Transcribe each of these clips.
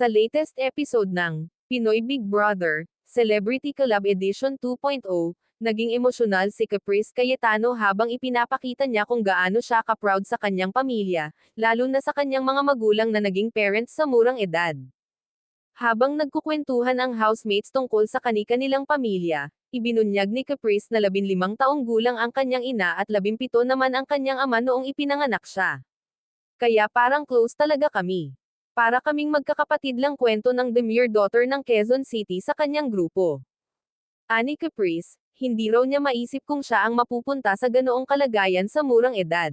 Sa latest episode ng Pinoy Big Brother, Celebrity Collab Edition 2.0, naging emosyonal si Caprice Cayetano habang ipinapakita niya kung gaano siya ka-proud sa kanyang pamilya, lalo na sa kanyang mga magulang na naging parents sa murang edad. Habang nagkukwentuhan ang housemates tungkol sa kani-kanilang pamilya, ibinunyag ni Caprice na 15 taong gulang ang kanyang ina at 17 naman ang kanyang ama noong ipinanganak siya. Kaya parang close talaga kami. Para kaming magkakapatid lang, kwento ng demure daughter ng Quezon City sa kanyang grupo. Ani Caprice, hindi raw niya maisip kung siya ang mapupunta sa ganoong kalagayan sa murang edad.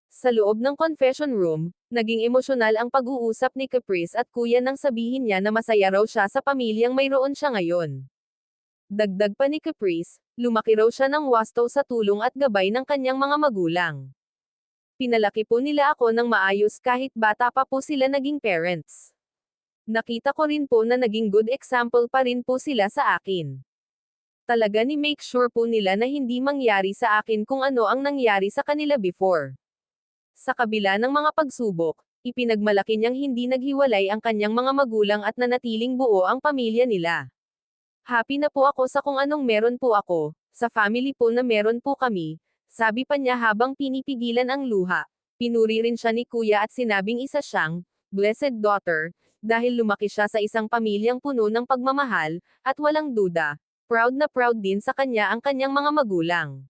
Sa loob ng confession room, naging emosyonal ang pag-uusap ni Caprice at kuya nang sabihin niya na masaya raw siya sa pamilyang mayroon siya ngayon. Dagdag pa ni Caprice, lumaki raw siya ng wasto sa tulong at gabay ng kanyang mga magulang. Pinalaki po nila ako ng maayos kahit bata pa po sila naging parents. Nakita ko rin po na naging good example pa rin po sila sa akin. Talaga ni make sure po nila na hindi mangyari sa akin kung ano ang nangyari sa kanila before. Sa kabila ng mga pagsubok, ipinagmalaki niyang hindi naghiwalay ang kanyang mga magulang at nanatiling buo ang pamilya nila. Happy na po ako sa kung anong meron po ako, sa family po na meron po kami, sabi pa niya habang pinipigilan ang luha. Pinuri rin siya ni kuya at sinabing isa siyang blessed daughter, dahil lumaki siya sa isang pamilyang puno ng pagmamahal, at walang duda, proud na proud din sa kanya ang kanyang mga magulang.